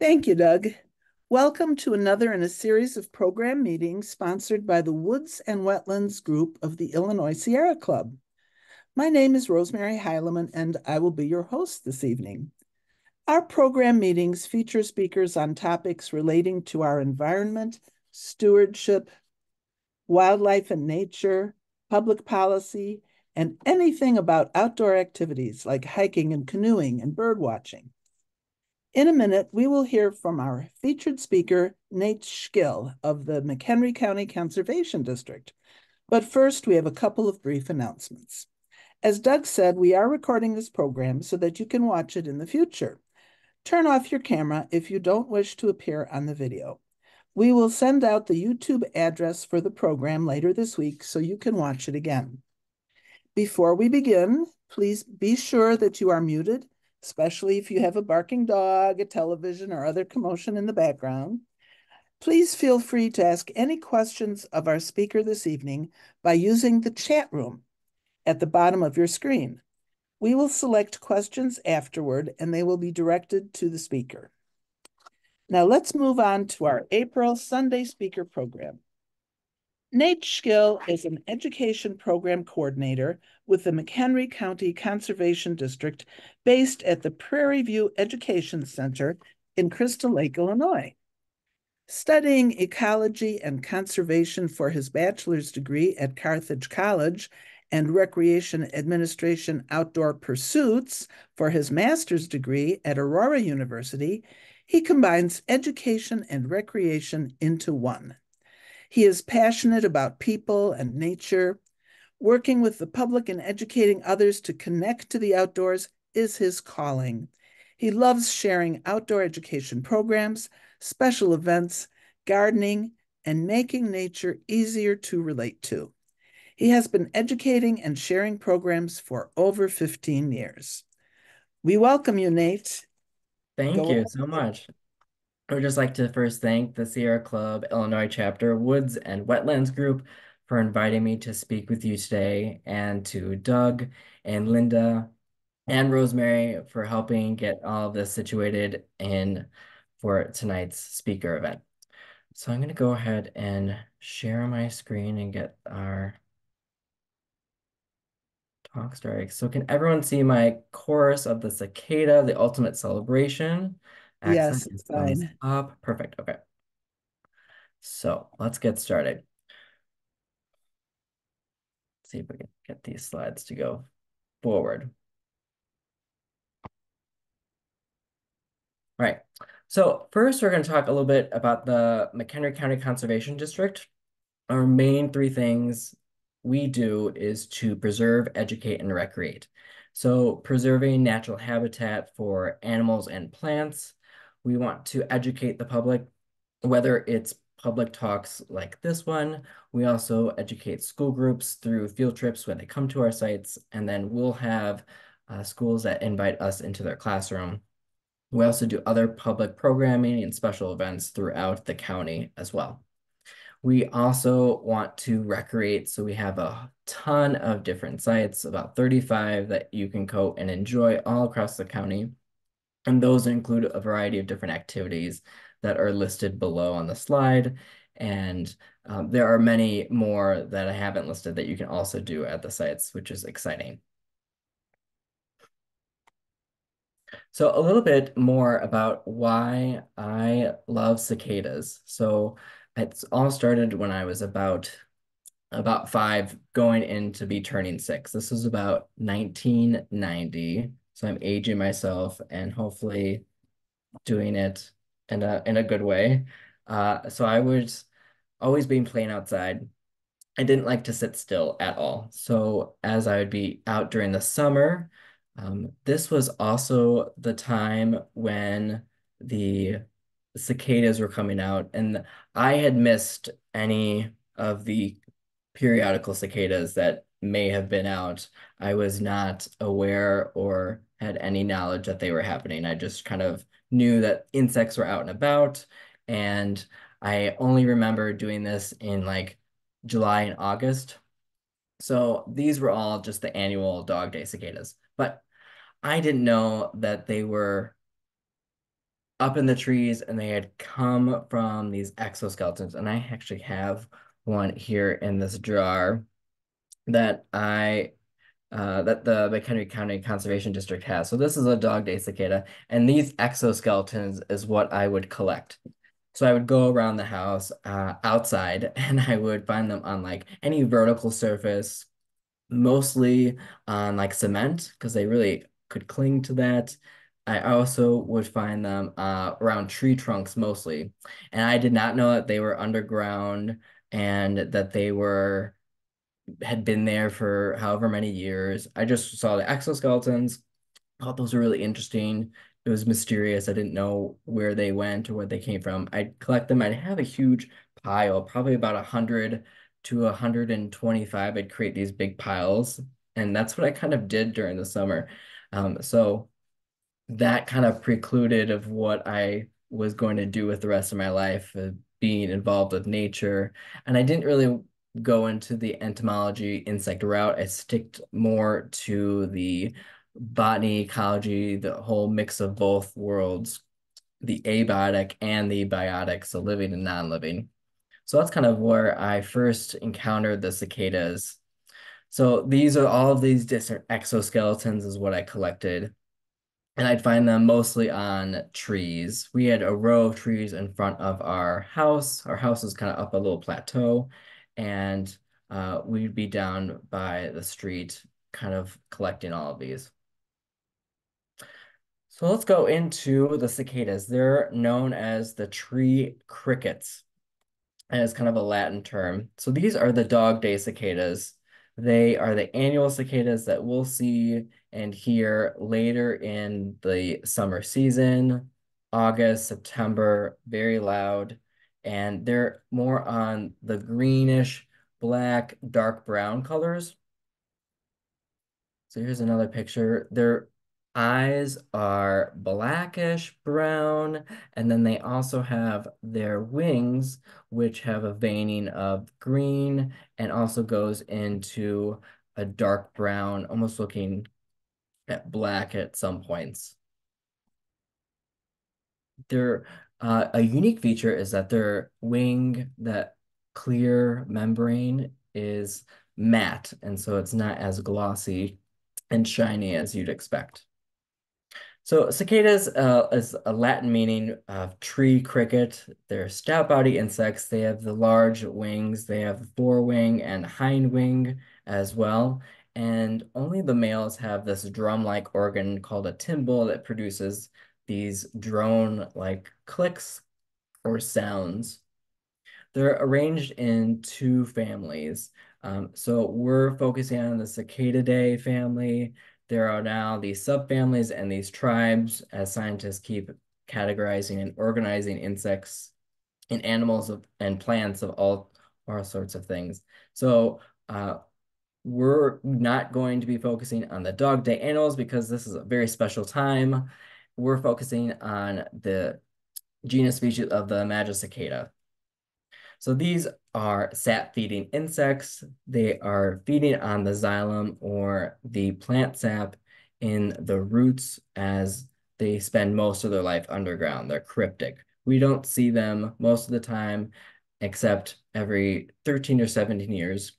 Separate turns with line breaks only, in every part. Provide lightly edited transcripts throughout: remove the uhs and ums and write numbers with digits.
Thank you, Doug. Welcome to another in a series of program meetings sponsored by the Woods and Wetlands group of the Illinois Sierra Club. My name is Rosemary Heileman, and I will be your host this evening. Our program meetings feature speakers on topics relating to our environment, stewardship, wildlife and nature, public policy, and anything about outdoor activities like hiking and canoeing and bird watching. In a minute, we will hear from our featured speaker, Nate Szkil of the McHenry County Conservation District. But first, we have a couple of brief announcements. As Doug said, we are recording this program so that you can watch it in the future. Turn off your camera if you don't wish to appear on the video. We will send out the YouTube address for the program later this week so you can watch it again. Before we begin, please be sure that you are muted, especially if you have a barking dog, a television, or other commotion in the background. Please feel free to ask any questions of our speaker this evening by using the chat room at the bottom of your screen. We will select questions afterward, and they will be directed to the speaker. Now let's move on to our April Sunday speaker program. Nate Szkil is an education program coordinator with the McHenry County Conservation District based at the Prairie View Education Center in Crystal Lake, Illinois. Studying ecology and conservation for his bachelor's degree at Carthage College and recreation administration outdoor pursuits for his master's degree at Aurora University, he combines education and recreation into one. He is passionate about people and nature. Working with the public and educating others to connect to the outdoors is his calling. He loves sharing outdoor education programs, special events, gardening, and making nature easier to relate to. He has been educating and sharing programs for over 15 years. We welcome you, Nate.
Thank
Go
you so much. I would just like to first thank the Sierra Club Illinois chapter Woods and Wetlands group for inviting me to speak with you today, and to Doug and Linda and Rosemary for helping get all of this situated in for tonight's speaker event. So I'm going to go ahead and share my screen and get our talk started. So can everyone see my chorus of the cicada, the ultimate celebration?
Yes,
Excellent.
it's
Thumbs
fine.
up. Perfect. Okay. So let's get started. See if we can get these slides to go forward. All right. So first, we're going to talk a little bit about the McHenry County Conservation District. Our main three things we do is to preserve, educate, and recreate. So preserving natural habitat for animals and plants. We want to educate the public, whether it's public talks like this one. We also educate school groups through field trips when they come to our sites, and then we'll have schools that invite us into their classroom. We also do other public programming and special events throughout the county as well. We also want to recreate, so we have a ton of different sites, about 35 that you can go and enjoy all across the county. And those include a variety of different activities that are listed below on the slide. And there are many more that I haven't listed that you can also do at the sites, which is exciting. So a little bit more about why I love cicadas. So it's all started when I was about 5, going in to be turning 6. This was about 1990. So I'm aging myself and hopefully doing it in a good way. So I was always being playing outside. I didn't like to sit still at all. So as I would be out during the summer, this was also the time when the cicadas were coming out, and I had missed any of the periodical cicadas that may have been out. I was not aware or had any knowledge that they were happening. I just kind of knew that insects were out and about, and I only remember doing this in like July and August. So these were all just the annual Dog Day cicadas. But I didn't know that they were up in the trees, and they had come from these exoskeletons. And I actually have one here in this jar that that the McHenry County Conservation District has. So this is a dog day cicada, and these exoskeletons is what I would collect. So I would go around the house outside, and I would find them on like any vertical surface, mostly on like cement because they really could cling to that. I also would find them around tree trunks mostly. And I did not know that they were underground and that they were had been there for however many years. I just saw the exoskeletons. Thought those were really interesting. It was mysterious. I didn't know where they went or where they came from. I'd collect them. I'd have a huge pile, probably about 100 to 125. I'd create these big piles. And that's what I kind of did during the summer. So that kind of precluded of what I was going to do with the rest of my life, being involved with nature. And I didn't really go into the entomology insect route. I sticked more to the botany, ecology, the whole mix of both worlds, the abiotic and the biotic, so living and non-living. So that's kind of where I first encountered the cicadas. So these are all of these different exoskeletons is what I collected. And I'd find them mostly on trees. We had a row of trees in front of our house. Our house is kind of up a little plateau, and we'd be down by the street, kind of collecting all of these. So let's go into the cicadas. They're known as the tree crickets, and it's kind of a Latin term. So these are the dog day cicadas. They are the annual cicadas that we'll see and hear later in the summer season, August, September, very loud. And they're more on the greenish, black, dark brown colors. So here's another picture. Their eyes are blackish brown, and then they also have their wings, which have a veining of green and also goes into a dark brown, almost looking at black at some points. Their a unique feature is that their wing, that clear membrane, is matte, and so it's not as glossy and shiny as you'd expect. So cicadas is a Latin meaning of tree cricket. They're stout body insects. They have the large wings. They have forewing and hind wing as well. And only the males have this drum-like organ called a timbal that produces these drone-like clicks or sounds. They're arranged in two families. So we're focusing on the Cicadidae family. There are now these subfamilies and these tribes as scientists keep categorizing and organizing insects and animals and plants of all sorts of things. So we're not going to be focusing on the dog day animals because this is a very special time. We're focusing on the genus species of the Magicicada. So these are sap-feeding insects. They are feeding on the xylem or the plant sap in the roots as they spend most of their life underground. They're cryptic. We don't see them most of the time, except every 13 or 17 years,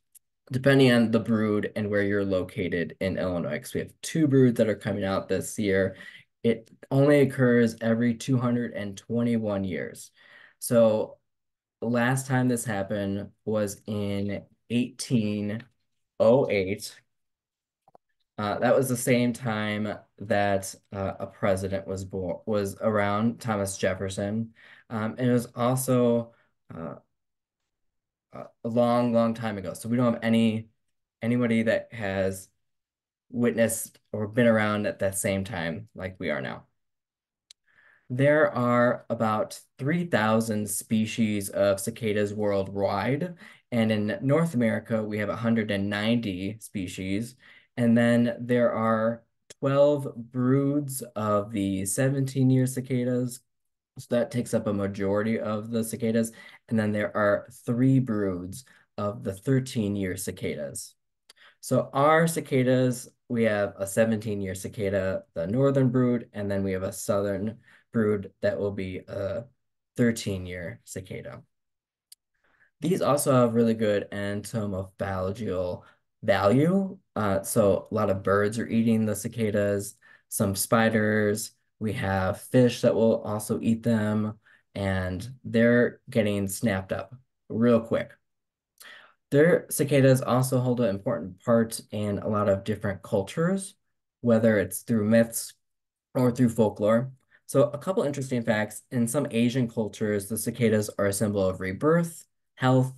depending on the brood and where you're located in Illinois. Because we have two broods that are coming out this year. It only occurs every 221 years. So last time this happened was in 1808. That was the same time that a president was around, Thomas Jefferson. And it was also uh, a long, long time ago. So we don't have anybody that has witnessed or been around at that same time like we are now. There are about 3,000 species of cicadas worldwide, and in North America, we have 190 species, and then there are 12 broods of the 17-year cicadas, so that takes up a majority of the cicadas, and then there are 3 broods of the 13-year cicadas. So our cicadas, we have a 17-year cicada, the northern brood, and then we have a southern brood that will be a 13-year cicada. These also have really good entomophagial value. So a lot of birds are eating the cicadas, some spiders. We have fish that will also eat them, and they're getting snapped up real quick. Their cicadas also hold an important part in a lot of different cultures, whether it's through myths or through folklore. So a couple interesting facts. In some Asian cultures, the cicadas are a symbol of rebirth, health,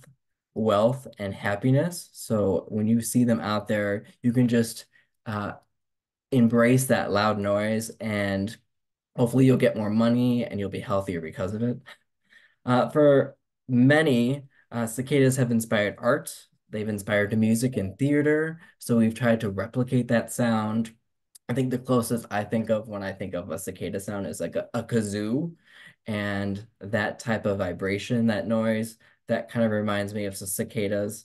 wealth, and happiness. So when you see them out there, you can just uh, embrace that loud noise and hopefully you'll get more money and you'll be healthier because of it. For many, cicadas have inspired art. They've inspired music and theater. So we've tried to replicate that sound. I think the closest I think of when I think of a cicada sound is like a kazoo. And that type of vibration, that noise, that kind of reminds me of the cicadas.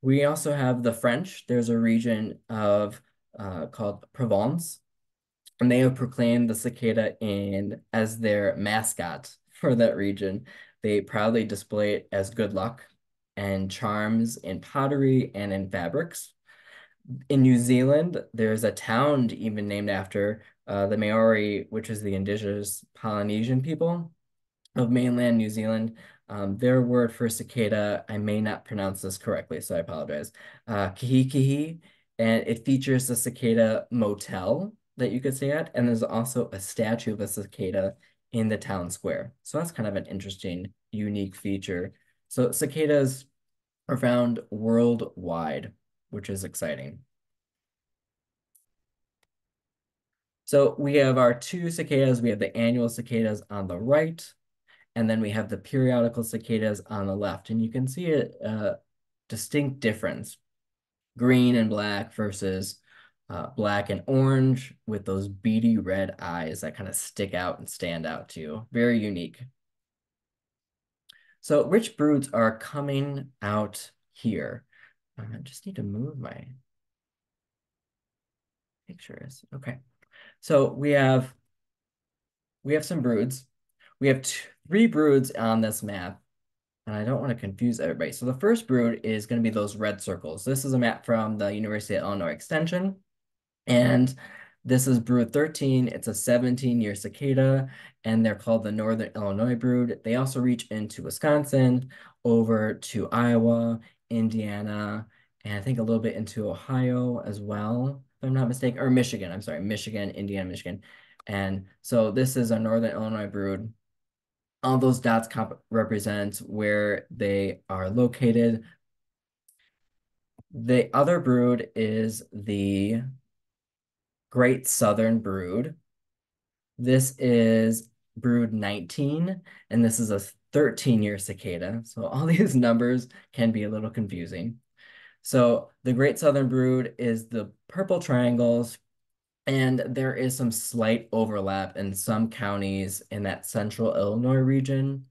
We also have the French. There's a region of called Provence, and they have proclaimed the cicada in as their mascot for that region. They proudly display it as good luck and charms in pottery and in fabrics. In New Zealand, there's a town even named after the Maori, which is the indigenous Polynesian people of mainland New Zealand. Their word for cicada, I may not pronounce this correctly, so I apologize. Kihi, and it features the cicada motel that you could stay at, and there's also a statue of a cicada in the town square. So that's kind of an interesting, unique feature. So cicadas are found worldwide, which is exciting. So we have our two cicadas. We have the annual cicadas on the right, and then we have the periodical cicadas on the left. And you can see a distinct difference, green and black versus black and orange with those beady red eyes that kind of stick out and stand out to you. Very unique. So rich broods are coming out here. I just need to move my pictures. Okay. So we have some broods. We have three broods on this map, and I don't want to confuse everybody. So the first brood is going to be those red circles. This is a map from the University of Illinois Extension, and this is brood 13. It's a 17-year cicada, and they're called the Northern Illinois brood. They also reach into Wisconsin, over to Iowa, Indiana, and I think a little bit into Ohio as well, if I'm not mistaken, or Michigan. I'm sorry, Michigan, Indiana, Michigan. And so this is a Northern Illinois brood. All those dots represent where they are located. The other brood is the Great Southern Brood. This is brood 19, and this is a 13-year cicada. So all these numbers can be a little confusing. So the Great Southern Brood is the purple triangles, and there is some slight overlap in some counties in that central Illinois region,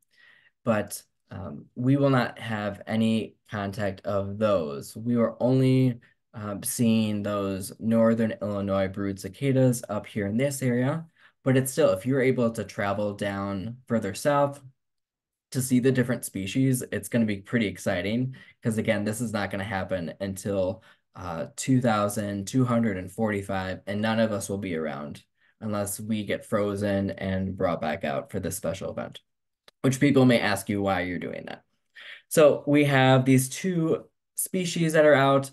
but we will not have any contact of those. We were only seeing those northern Illinois brood cicadas up here in this area, but it's still, if you're able to travel down further south to see the different species, it's going to be pretty exciting because again, this is not going to happen until 2245, and none of us will be around unless we get frozen and brought back out for this special event, which people may ask you why you're doing that. So we have these two species that are out.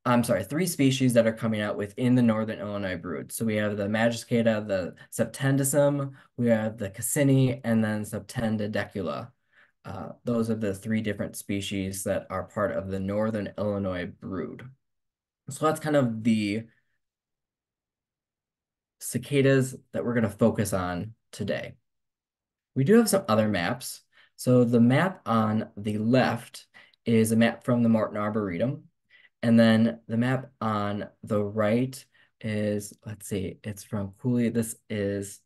I'm sorry, three species that are coming out within the Northern Illinois brood. So we have the Magicicada, the Septendicum, we have the Cassini, and then Septendidecula. Those are the three different species that are part of the Northern Illinois brood. So that's kind of the cicadas that we're going to focus on today. We do have some other maps. So the map on the left is a map from the Morton Arboretum. And then the map on the right is, let's see, it's from Cooley. This is,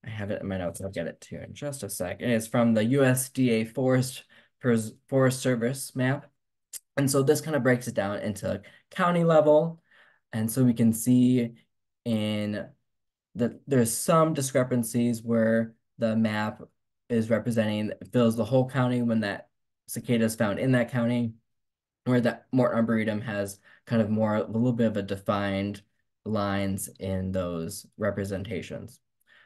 I have it in my notes. I'll get it to you in just a sec. And it's from the USDA Forest Service map. And so this kind of breaks it down into county level. And so we can see in that there's some discrepancies where the map is representing, fills the whole county when that cicada is found in that county, where that Morton Arboretum has kind of more, a little bit of a defined lines in those representations.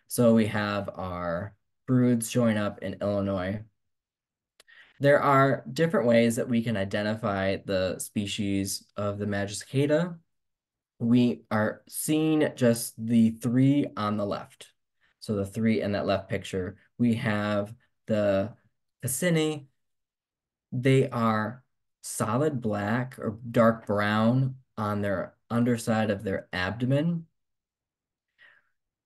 So we have our broods showing up in Illinois. There are different ways that we can identify the species of the magic cicada. We are seeing just the three on the left. So the three in that left picture, we have the Cassini. They are solid black or dark brown on their underside of their abdomen.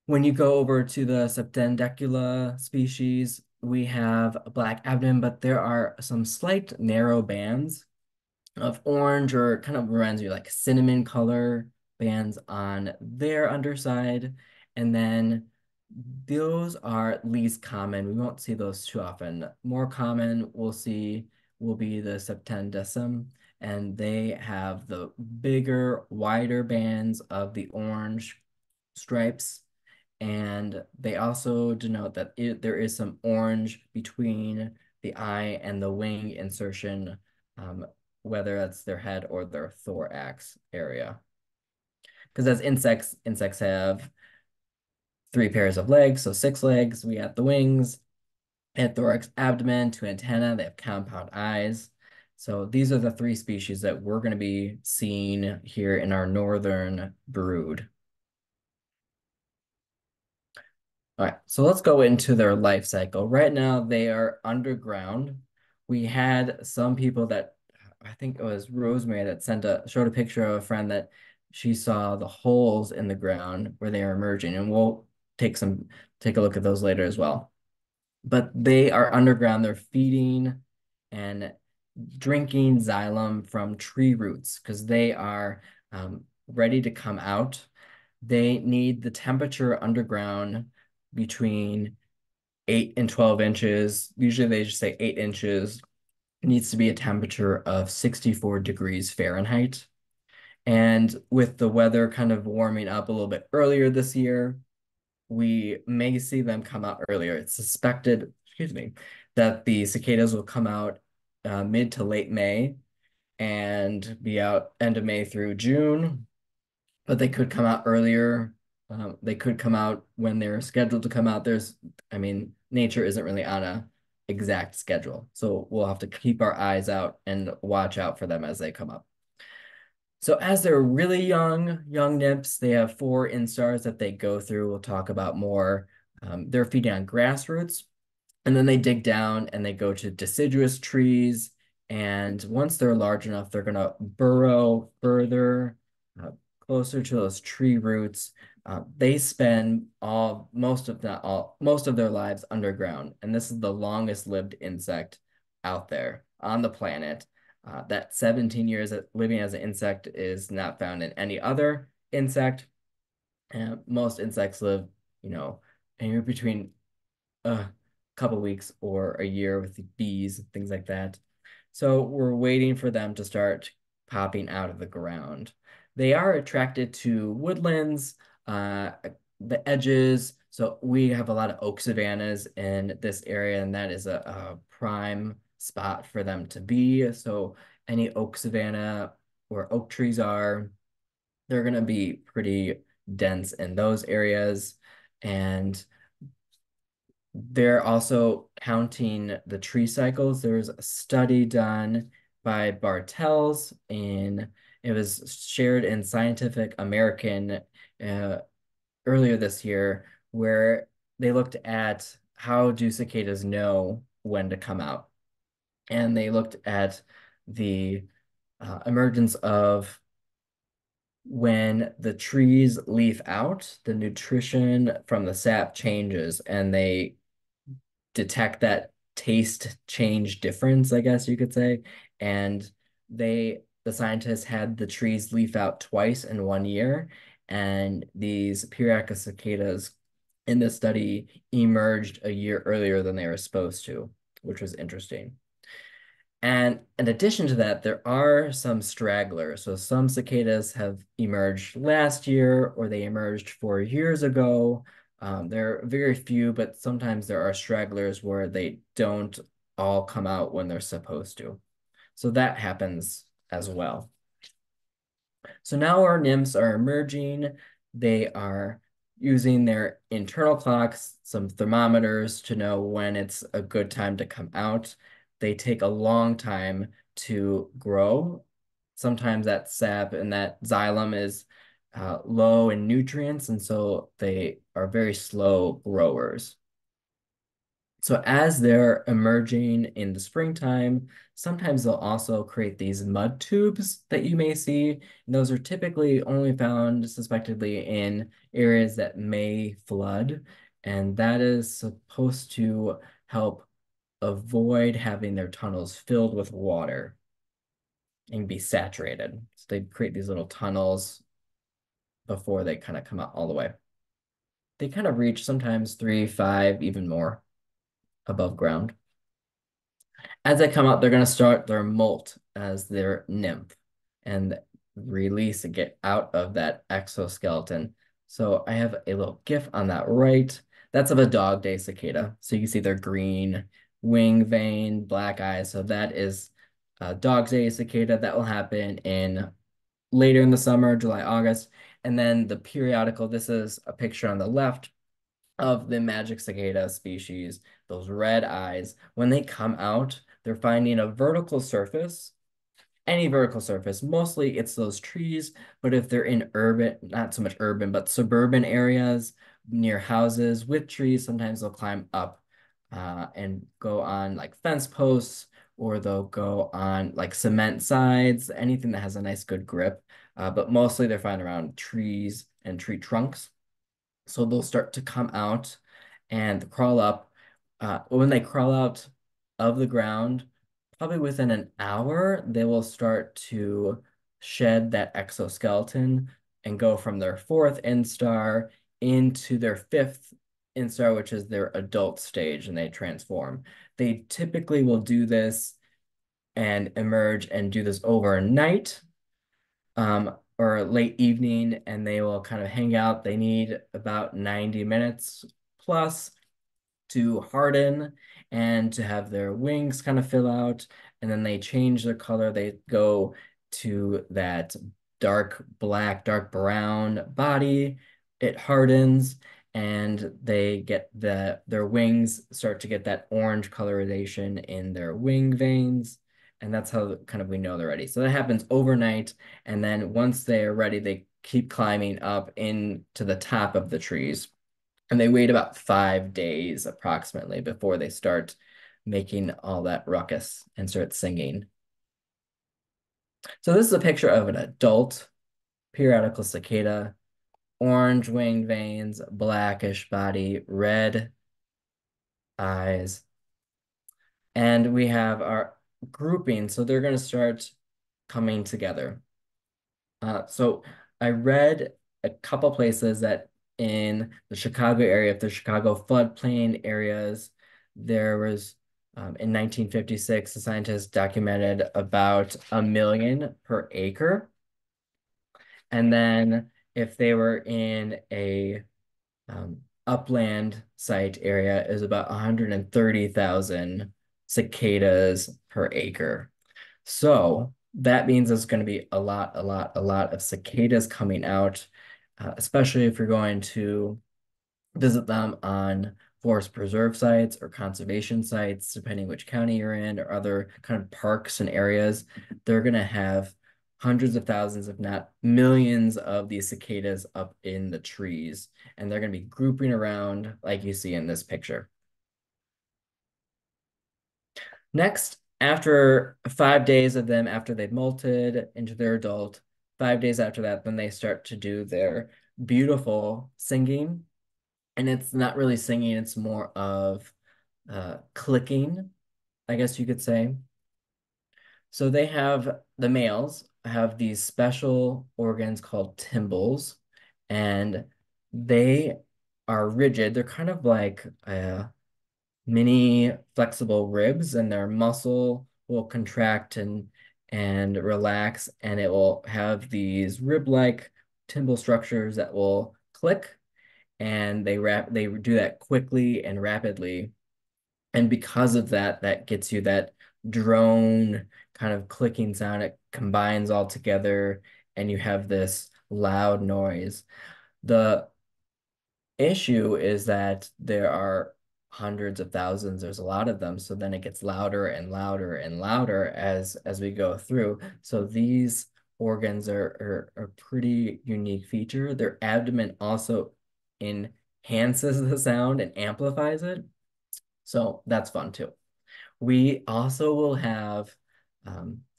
When you go over to the Septendecula species, we have a black abdomen, but there are some slight narrow bands of orange, or kind of reminds you like cinnamon color bands on their underside. And then those are least common. We won't see those too often. More common we'll see will be the septendecim, and they have the bigger, wider bands of the orange stripes. And they also denote that there is some orange between the eye and the wing insertion, um, whether that's their head or their thorax area. Because as insects have three pairs of legs, so six legs. We have the wings, and thorax, abdomen, two antennae. They have compound eyes. So these are the three species that we're going to be seeing here in our northern brood. All right, so let's go into their life cycle. Right now, they are underground. We had some people that, I think it was Rosemary, that showed a picture of a friend that she saw the holes in the ground where they are emerging, and we'll take a look at those later as well. But they are underground. They're feeding and drinking xylem from tree roots because they are ready to come out. They need the temperature underground between 8 and 12 inches. Usually they just say 8 inches. It needs to be a temperature of 64 degrees Fahrenheit. And with the weather kind of warming up a little bit earlier this year, we may see them come out earlier. It's suspected, excuse me, that the cicadas will come out mid to late May and be out end of May through June, but they could come out earlier. They could come out when they're scheduled to come out. I mean, nature isn't really on a exact schedule, so we'll have to keep our eyes out and watch out for them as they come up. So as they're really young nymphs, they have four instars that they go through. We'll talk about more. They're feeding on grass roots, and then they dig down and they go to deciduous trees. And once they're large enough, they're going to burrow further, uh, closer to those tree roots. They spend most of their lives underground, and this is the longest lived insect out there on the planet. That 17 years living as an insect is not found in any other insect. Most insects live, anywhere between a couple weeks or a year with the bees, things like that. So we're waiting for them to start popping out of the ground. They are attracted to woodlands, the edges. So we have a lot of oak savannas in this area, and that is a prime spot for them to be. So any oak savanna where oak trees are, they're going to be pretty dense in those areas. And they're also counting the tree cycles. There was a study done by Bartels, and it was shared in Scientific American uh, earlier this year, where they looked at how do cicadas know when to come out. And they looked at the emergence of when the trees leaf out, the nutrition from the sap changes, and they detect that taste change difference, I guess you could say. And the scientists had the trees leaf out twice in 1 year, and these periodic cicadas in this study emerged a year earlier than they were supposed to, which was interesting. And in addition to that, there are some stragglers. So some cicadas have emerged last year or they emerged 4 years ago. There are very few, but sometimes there are stragglers where they don't all come out when they're supposed to. So that happens as well. So now our nymphs are emerging. They are using their internal clocks, some thermometers to know when it's a good time to come out. They take a long time to grow. Sometimes that sap and that xylem is low in nutrients, and so they are very slow growers. So as they're emerging in the springtime, sometimes they'll also create these mud tubes that you may see. And those are typically only found suspectedly in areas that may flood. And that is supposed to help avoid having their tunnels filled with water and be saturated. So they create these little tunnels before they kind of come out all the way. They kind of reach sometimes 3, 5, even more above ground. As they come out, they're going to start their molt as their nymph and release and get out of that exoskeleton. So I have a little GIF on that right. That's of a dog day cicada. So you can see their green wing vein, black eyes. So that is a dog day cicada. That will happen in later in the summer, July, August. And then the periodical, this is a picture on the left of the magic cicada species, those red eyes. When they come out, they're finding a vertical surface, any vertical surface. Mostly it's those trees, but if they're in urban, not so much urban, but suburban areas near houses with trees, sometimes they'll climb up and go on like fence posts, or they'll go on like cement sides, anything that has a nice good grip. But mostly they're found around trees and tree trunks. So they'll start to come out and crawl up. When they crawl out of the ground, probably within an hour, they will start to shed that exoskeleton and go from their fourth instar into their fifth instar, which is their adult stage, and they transform. They typically will do this and emerge and do this overnight, or late evening, and they will kind of hang out. They need about 90 minutes plus to harden and to have their wings kind of fill out. And then they change their color. They go to that dark black, dark brown body. It hardens and they get their wings start to get that orange colorization in their wing veins. And that's how kind of we know they're ready. So that happens overnight. And then once they are ready, they keep climbing up into the top of the trees. And they wait about 5 days approximately before they start making all that ruckus and start singing. So this is a picture of an adult periodical cicada, orange wing veins, blackish body, red eyes. And we have our grouping. So they're going to start coming together. So I read a couple places that in the Chicago area, if the Chicago floodplain areas, there was in 1956, the scientists documented about 1 million per acre. And then if they were in a upland site area, is about 130,000 cicadas per acre. So that means there's going to be a lot of cicadas coming out, especially if you're going to visit them on forest preserve sites or conservation sites, depending which county you're in, or other kind of parks and areas. They're going to have hundreds of thousands, if not millions, of these cicadas up in the trees, and they're going to be grouping around like you see in this picture. Next, after 5 days of them, after they've molted into their adult, 5 days after that, then they start to do their beautiful singing. And it's not really singing, it's more of clicking, I guess you could say. So they have, the males have these special organs called tymbals, and they are rigid. They're kind of like mini flexible ribs, and they're muscle will contract and relax, and it will have these rib-like timbal structures that will click, and they do that quickly and rapidly. And because of that, that gets you that drone kind of clicking sound. It combines all together, and you have this loud noise. The issue is that there are hundreds of thousands, there's a lot of them, so then it gets louder and louder and louder as we go through. So these organs are a pretty unique feature. Their abdomen also enhances the sound and amplifies it, so that's fun too. We also will have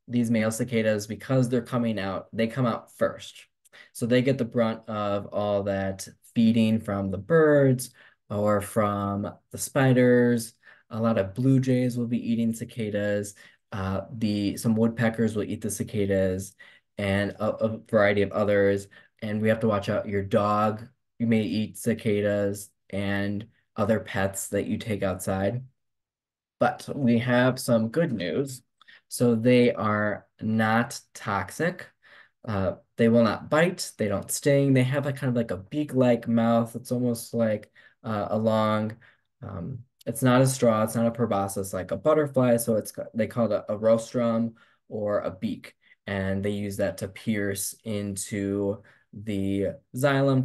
these male cicadas, because they're coming out, they come out first. So they get the brunt of all that feeding from the birds or from the spiders. A lot of blue jays will be eating cicadas. Some woodpeckers will eat the cicadas, and a variety of others. And we have to watch out. Your dog, you may eat cicadas, and other pets that you take outside. But we have some good news. So they are not toxic. They will not bite. They don't sting. They have a kind of like a beak-like mouth. It's almost like a long. It's not a straw. It's not a proboscis like a butterfly. So they call it a rostrum or a beak, and they use that to pierce into the xylem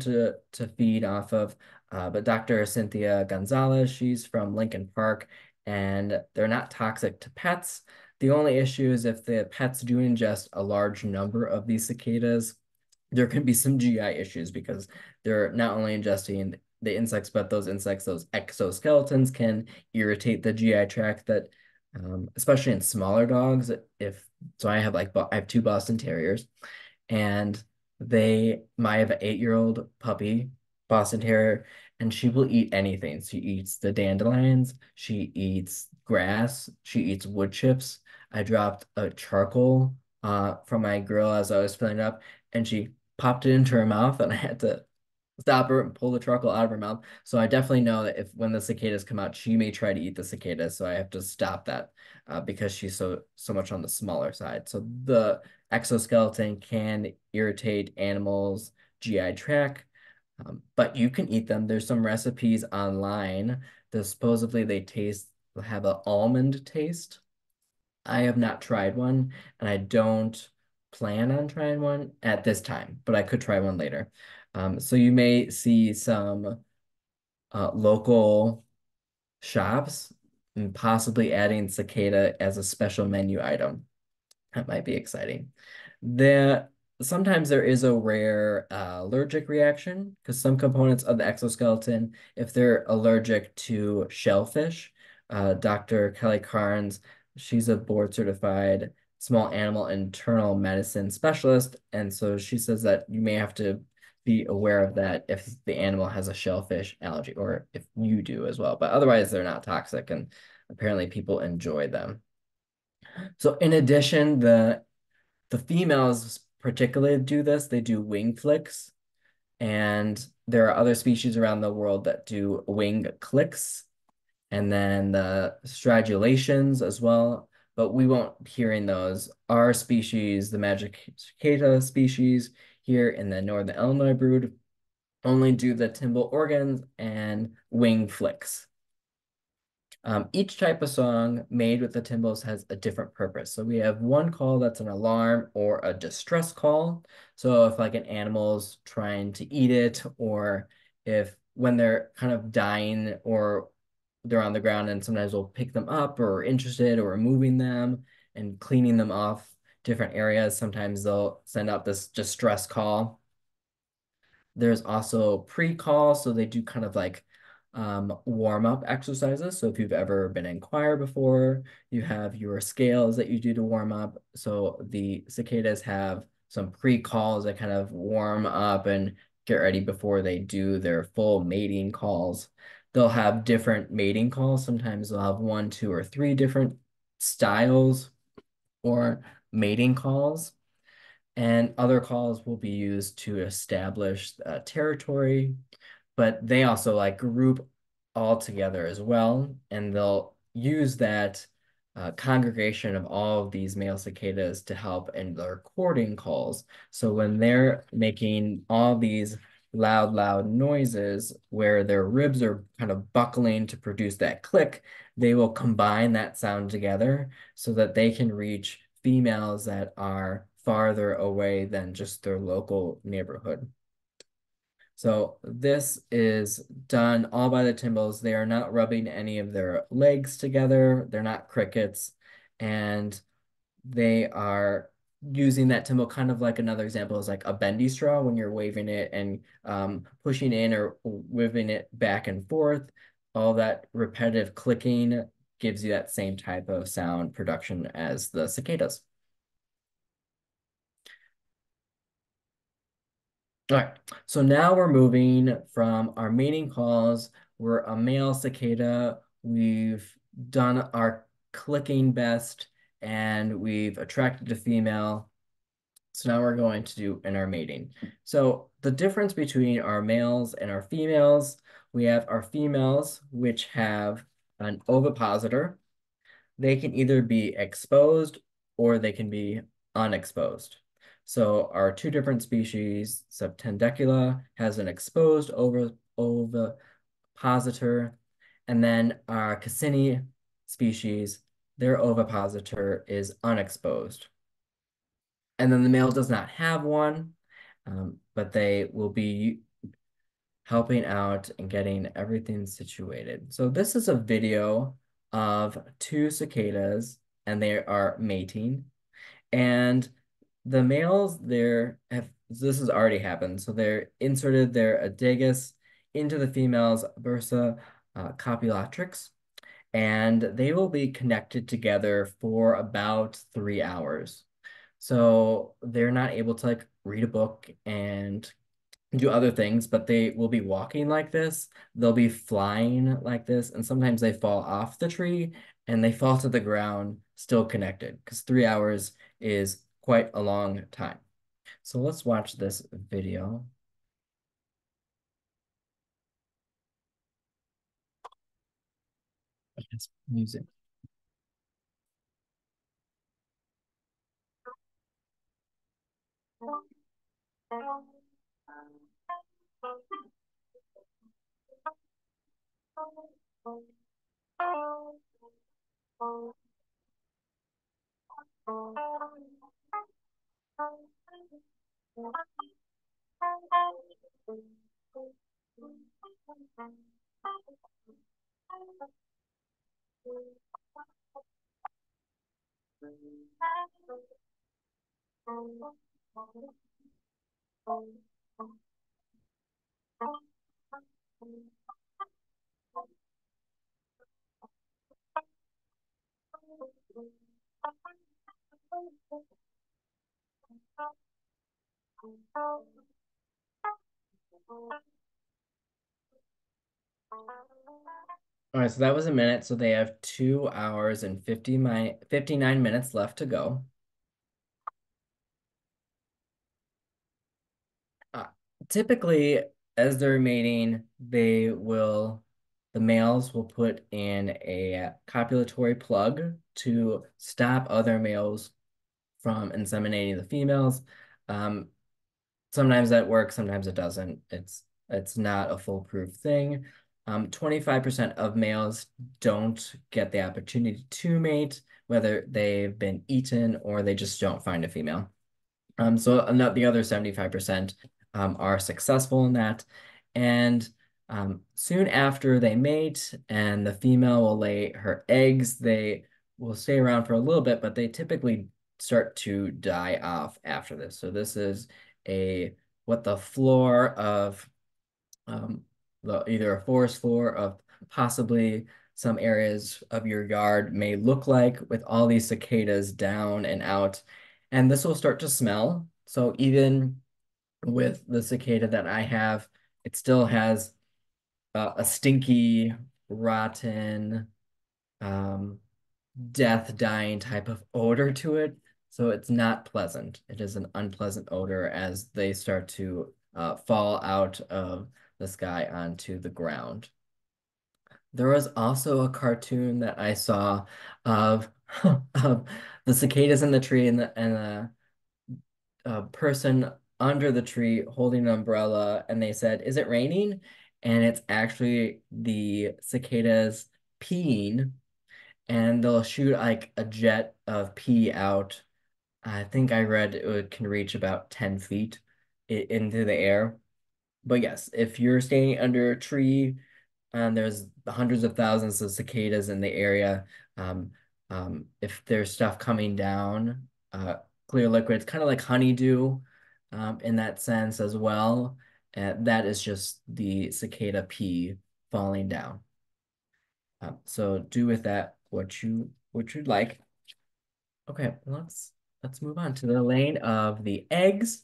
to feed off of. But Dr. Cynthia Gonzalez, she's from Lincoln Park, and they're not toxic to pets. The only issue is if the pets do ingest a large number of these cicadas, there can be some GI issues, because they're not only ingesting the insects, but those insects, those exoskeletons, can irritate the GI tract, that especially in smaller dogs. I have two Boston Terriers, and I have an 8-year-old puppy, Boston Terrier, and she will eat anything. She eats the dandelions, she eats grass, she eats wood chips. I dropped a charcoal from my grill as I was filling it up, and she popped it into her mouth, and I had to stop her and pull the charcoal out of her mouth. So I definitely know that if when the cicadas come out, she may try to eat the cicadas. So I have to stop that because she's so much on the smaller side. So the exoskeleton can irritate animals' GI tract, but you can eat them. There's some recipes online that supposedly have an almond taste. I have not tried one, and I don't plan on trying one at this time, but I could try one later. So you may see some local shops and possibly adding cicada as a special menu item. That might be exciting. There, Sometimes there is a rare allergic reaction, because some components of the exoskeleton, if they're allergic to shellfish, Dr. Kelly Carnes, she's a board certified small animal internal medicine specialist. And so she says that you may have to be aware of that if the animal has a shellfish allergy, or if you do as well. But otherwise, they're not toxic, and apparently people enjoy them. So in addition, the females particularly do this. They do wing flicks, and there are other species around the world that do wing clicks, and then the stridulations as well. But we won't hearing those. Our species, the magic cicada species here in the northern Illinois brood, only do the timbal organs and wing flicks. Each type of song made with the timbals has a different purpose. So we have one call that's an alarm or a distress call. So if like an animal's trying to eat it, or if when they're kind of dying or they're on the ground, and sometimes we'll pick them up or are interested or removing them and cleaning them off different areas. Sometimes they'll send out this distress call. There's also pre-call, so they do kind of like warm-up exercises. So if you've ever been in choir before, you have your scales that you do to warm up. So the cicadas have some pre-calls that kind of warm up and get ready before they do their full mating calls. They'll have different mating calls. Sometimes they'll have one, two, or three different styles or mating calls, and other calls will be used to establish territory, but they also like group all together as well, and they'll use that congregation of all of these male cicadas to help in their courting calls. So when they're making all these loud noises where their ribs are kind of buckling to produce that click, they will combine that sound together so that they can reach females that are farther away than just their local neighborhood. So this is done all by the Timbals. They are not rubbing any of their legs together. They're not crickets. And they are using that Timbal kind of like another example is like a bendy straw when you're waving it and pushing in or waving it back and forth. All that repetitive clicking gives you that same type of sound production as the cicadas. All right, so now we're moving from our mating calls. We're a male cicada. We've done our clicking best and we've attracted a female. So now we're going to do in our mating. So the difference between our males and our females, we have our females, which have an ovipositor. They can either be exposed or they can be unexposed. So our two different species, Subtendecula has an exposed ovipositor, and then our Cassini species, their ovipositor is unexposed. And then the male does not have one, but they will be helping out and getting everything situated. So this is a video of two cicadas and they are mating. And the males this has already happened. So they're inserted their adagus into the female's bursa copulatrix, and they will be connected together for about 3 hours. So they're not able to like read a book and do other things, but they will be walking like this. They'll be flying like this, and sometimes they fall off the tree and they fall to the ground still connected because 3 hours is quite a long time. So let's watch this video. It's music. All right, so that was a minute. So they have 2 hours and 59 minutes left to go. Uh, Typically, as they're mating, the males will put in a copulatory plug to stop other males from inseminating the females. Um, Sometimes that works, sometimes it doesn't. It's not a foolproof thing. 25% of males don't get the opportunity to mate, whether they've been eaten or they just don't find a female. So the other 75% are successful in that. And soon after they mate and the female will lay her eggs, they will stay around for a little bit, but they typically start to die off after this. So this is what the floor of either a forest floor of possibly some areas of your yard may look like with all these cicadas down and out. And this will start to smell. So even with the cicada that I have, it still has a stinky, rotten, um, death, dying type of odor to it. So it's not pleasant. It is an unpleasant odor as they start to fall out of the sky onto the ground. There was also a cartoon that I saw of of the cicadas in the tree and a person under the tree holding an umbrella, and they said, "Is it raining?" And it's actually the cicadas peeing, and they'll shoot like a jet of pee out. I think I read can reach about 10 feet into the air. But yes, if you're standing under a tree and there's hundreds of thousands of cicadas in the area, um, if there's stuff coming down, clear liquid, it's kind of like honeydew in that sense as well. And that is just the cicada pea falling down. So do with that what you'd like. Okay, let's move on to the lane of the eggs.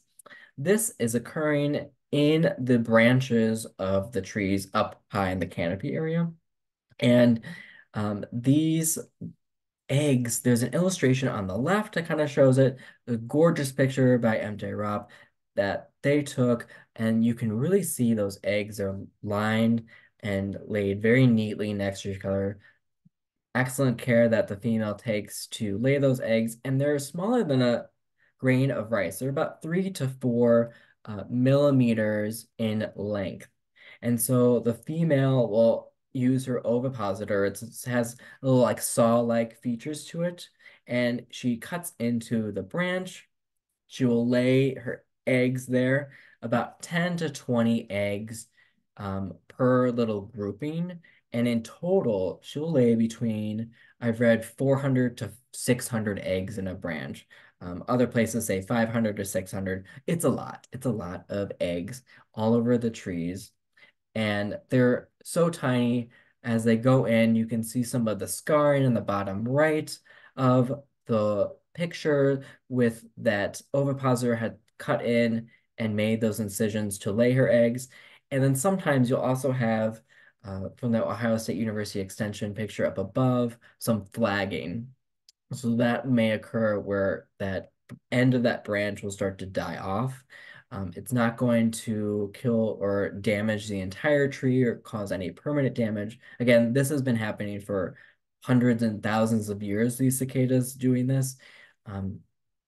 This is occurring in the branches of the trees up high in the canopy area. And these eggs, there's an illustration on the left that kind of shows it, a gorgeous picture by MJ Robb that they took, and you can really see those eggs are lined and laid very neatly next to each other. Excellent care that the female takes to lay those eggs, and they're smaller than a grain of rice. They're about 3 to 4 millimeters in length. And so the female will use her ovipositor. It has little like saw-like features to it, and she cuts into the branch. She will lay her eggs there, about 10 to 20 eggs per little grouping. And in total, she'll lay between, I've read 400 to 600 eggs in a branch. Other places say 500 to 600. It's a lot. It's a lot of eggs all over the trees, and they're so tiny. As they go in, you can see some of the scarring in the bottom right of the picture with that ovipositor had cut in and made those incisions to lay her eggs. And then sometimes you'll also have, from the Ohio State University Extension picture up above, some flagging. So that may occur where that end of that branch will start to die off. It's not going to kill or damage the entire tree or cause any permanent damage. Again, this has been happening for hundreds and thousands of years, these cicadas doing this. Um,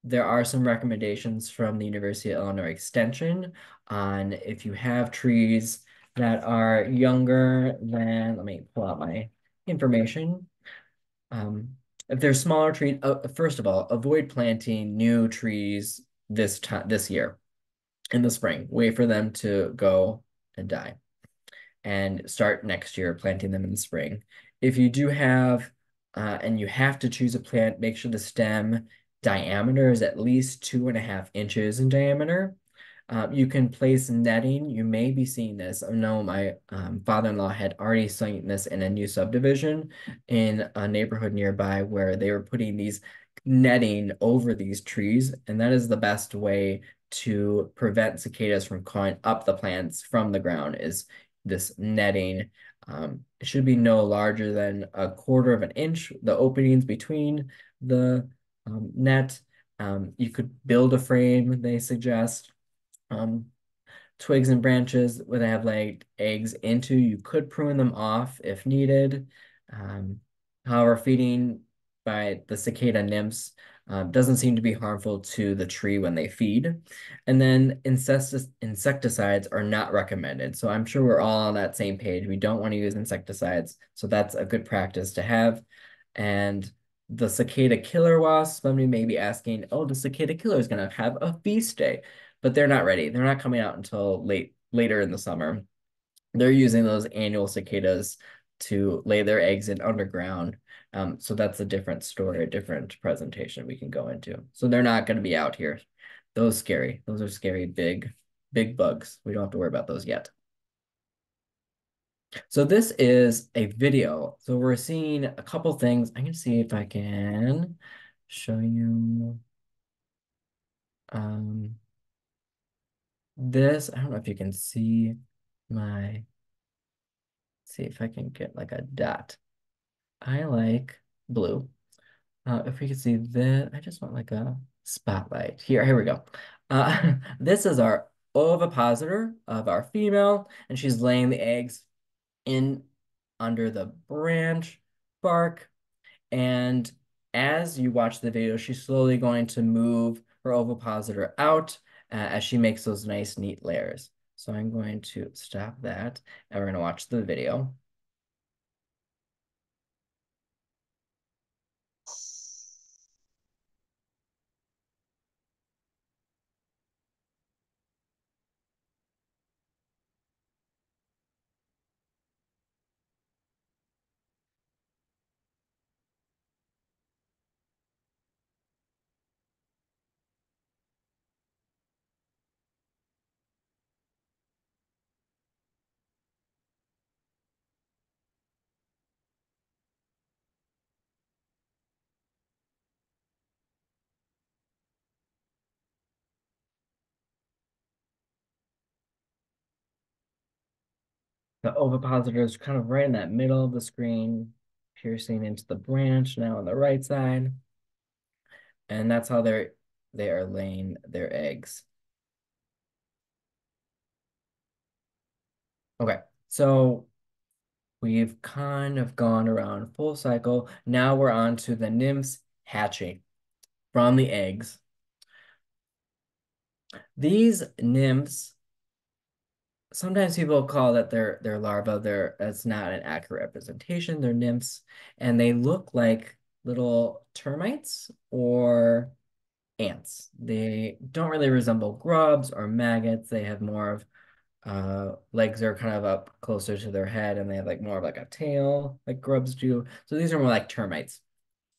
there are some recommendations from the University of Illinois Extension on if you have trees that are younger than, let me pull out my information. Um, if they're smaller trees, first of all, avoid planting new trees this year in the spring. Wait for them to go and die, and start next year planting them in the spring. If you do have, and you have to choose a plant, make sure the stem diameter is at least 2.5 inches in diameter. You can place netting. You may be seeing this. I know my father-in-law had already seen this in a new subdivision in a neighborhood nearby where they were putting these netting over these trees, and that is the best way to prevent cicadas from calling up the plants from the ground is this netting. It should be no larger than 1/4 of an inch, the openings between the net. You could build a frame, they suggest. Um, Twigs and branches where they have like eggs into, you could prune them off if needed. Um, However, feeding by the cicada nymphs doesn't seem to be harmful to the tree when they feed. And then insecticides are not recommended. So I'm sure we're all on that same page. We don't want to use insecticides. So that's a good practice to have. And the cicada killer wasp, somebody may be asking, oh, the cicada killer is going to have a feast day, but they're not ready. They're not coming out until later in the summer. They're using those annual cicadas to lay their eggs in underground. So that's a different story, a different presentation we can go into. So they're not going to be out here. Those scary. Those are scary, big bugs. We don't have to worry about those yet. So this is a video. So we're seeing a couple things. I can see if I can show you. This, I don't know if you can see my, see if I can get like a dot. I like blue. If we could see this, I just want like a spotlight. Here we go. This is our ovipositor of our female, and she's laying the eggs in under the branch bark. And as you watch the video, she's slowly going to move her ovipositor out as she makes those nice, neat layers. So I'm going to stop that and we're going to watch the video. The ovipositor is kind of right in that middle of the screen, piercing into the branch now on the right side. And that's how they are laying their eggs. Okay, so we've kind of gone around full cycle. Now we're on to the nymphs hatching from the eggs. These nymphs, sometimes people call that their larvae. That's not an accurate representation. They're nymphs, and they look like little termites or ants. They don't really resemble grubs or maggots. They have more of legs are kind of up closer to their head, and they have like more of like a tail like grubs do. So these are more like termites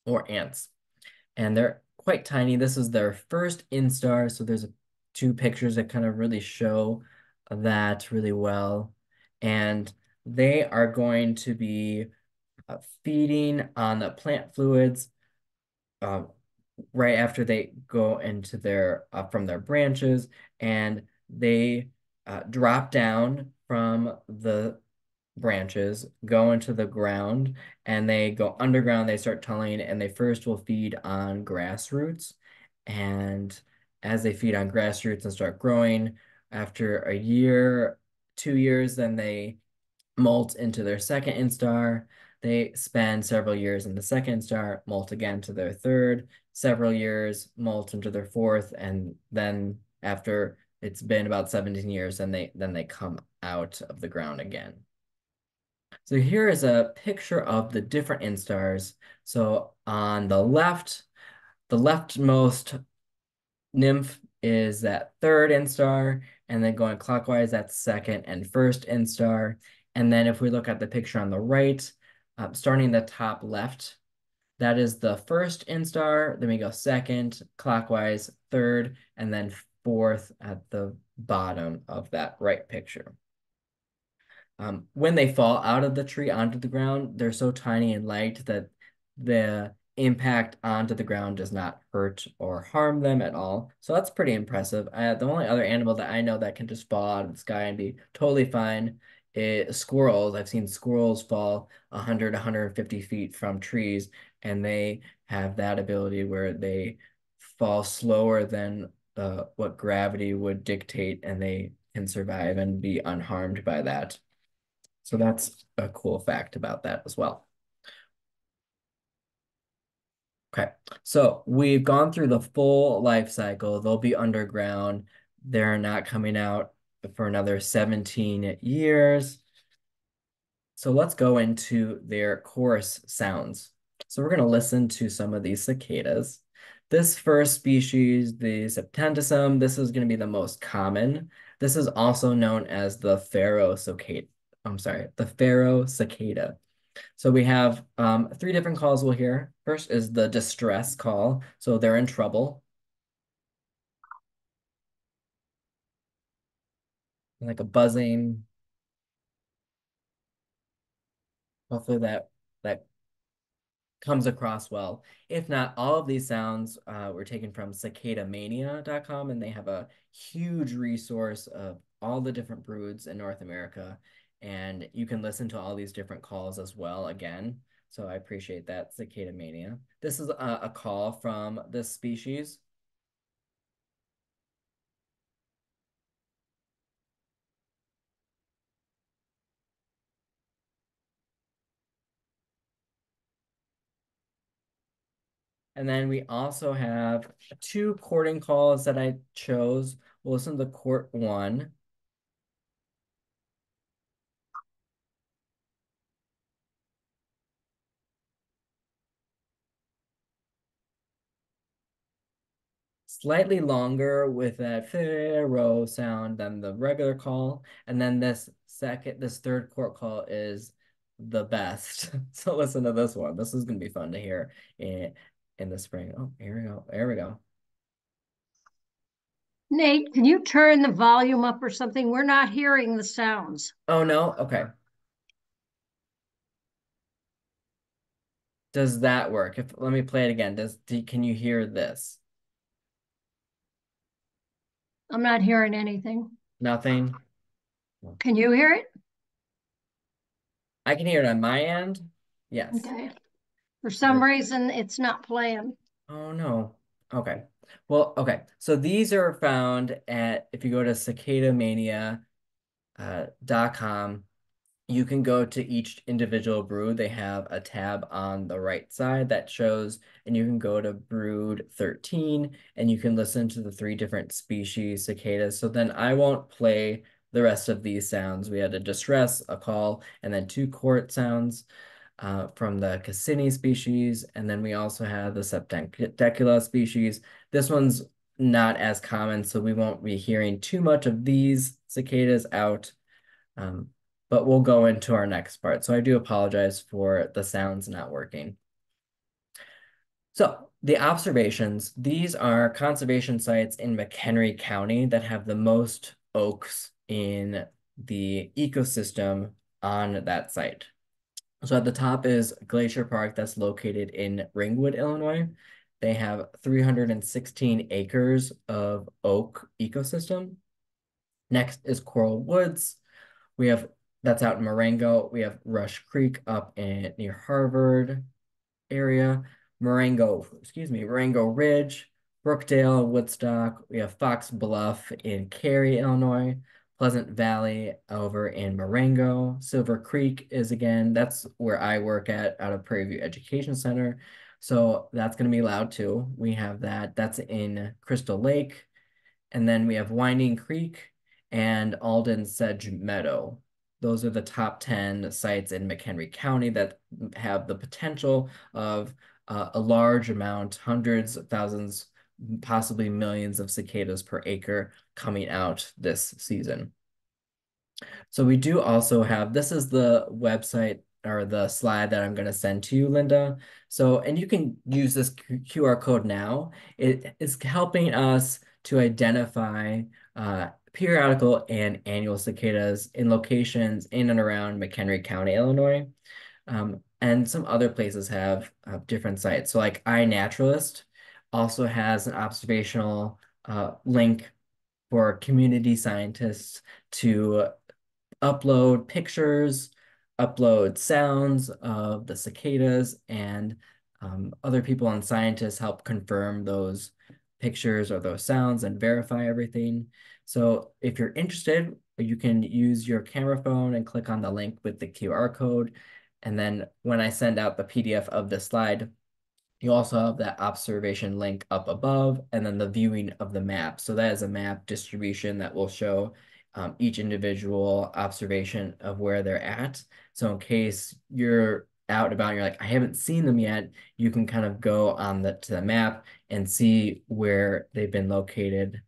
or ants, and they're quite tiny. This is their first instar, so there's two pictures that kind of really show that really well. And they are going to be feeding on the plant fluids uh, right after they go into their from their branches, and they drop down from the branches, go into the ground, and they go underground. They start tunneling, and they first will feed on grass roots. And as they feed on grass roots and start growing, after a year, 2 years, then they molt into their second instar. They spend several years in the second instar, molt again to their third, several years, molt into their fourth, and then after it's been about 17 years, then they come out of the ground again. So here is a picture of the different instars. So on the leftmost nymph is that third instar, and then going clockwise, that's second and first instar. And then if we look at the picture on the right, starting the top left, that is the first instar. Then we go second, clockwise, third, and then fourth at the bottom of that right picture. When they fall out of the tree onto the ground, they're so tiny and light that the impact onto the ground does not hurt or harm them at all. So that's pretty impressive. The only other animal that I know that can just fall out of the sky and be totally fine is squirrels. I've seen squirrels fall 100, 150 feet from trees, and they have that ability where they fall slower than what gravity would dictate, and they can survive and be unharmed by that. So that's a cool fact about that as well. Okay, so we've gone through the full life cycle. They'll be underground. They're not coming out for another 17 years. So let's go into their chorus sounds. So we're going to listen to some of these cicadas. This first species, the Septentisum, this is going to be the most common. This is also known as the pharaoh cicada. I'm sorry, the pharaoh cicada. So we have three different calls we'll hear. First is the distress call. So they're in trouble, like a buzzing. Hopefully that comes across well. If not, all of these sounds were taken from cicadamania.com, and they have a huge resource of all the different broods in North America. And you can listen to all these different calls as well again. So I appreciate that, Cicada Mania. This is a call from this species. And then we also have two courting calls that I chose. We'll listen to court one. Slightly longer with that pharaoh sound than the regular call. And then this third court call is the best. So listen to this one. This is going to be fun to hear in the spring. Oh, here we go. There we go.
Nate, can you turn the volume up or something? We're not hearing the sounds.
Oh, no? Okay. Does that work? Let me play it again. Can you hear this?
I'm not hearing anything.
Nothing?
Can you hear it?
I can hear it on my end. Yes.
Okay. For some reason, it's not playing.
Oh no. Okay. Well, okay. So these are found if you go to cicadamania.com, you can go to each individual brew. They have a tab on the right side that shows, and you can go to brood 13 and you can listen to the three different species cicadas. So then I won't play the rest of these sounds. We had a distress, a call, and then two court sounds from the Cassini species. And then we also have the Septendecula species. This one's not as common, so we won't be hearing too much of these cicadas out. But we'll go into our next part. So I do apologize for the sounds not working. So the observations, these are conservation sites in McHenry County that have the most oaks in the ecosystem on that site. So at the top is Glacier Park that's located in Ringwood, Illinois. They have 316 acres of oak ecosystem. Next is Coral Woods. That's out in Marengo. We have Rush Creek up near Harvard area. Marengo Ridge, Brookdale, Woodstock. We have Fox Bluff in Cary, Illinois. Pleasant Valley over in Marengo. Silver Creek that's where I work out of Prairie View Education Center. So that's going to be loud too. We have that's in Crystal Lake. And then we have Winding Creek and Alden Sedge Meadow. Those are the top 10 sites in McHenry County that have the potential of a large amount, hundreds of thousands, possibly millions of cicadas per acre coming out this season. So we do also have, this is the website or the slide that I'm going to send to you, Linda. So, and you can use this QR code now. It is helping us to identify periodical and annual cicadas in locations in and around McHenry County, Illinois. And some other places have different sites. So like iNaturalist also has an observational link for community scientists to upload pictures, upload sounds of the cicadas, and other people and scientists help confirm those pictures or those sounds and verify everything. So if you're interested, you can use your camera phone and click on the link with the QR code. And then when I send out the PDF of the slide, you also have that observation link up above and then the viewing of the map. So that is a map distribution that will show each individual observation of where they're at. So in case you're out and about and you're like, I haven't seen them yet, you can kind of go on to the map and see where they've been located.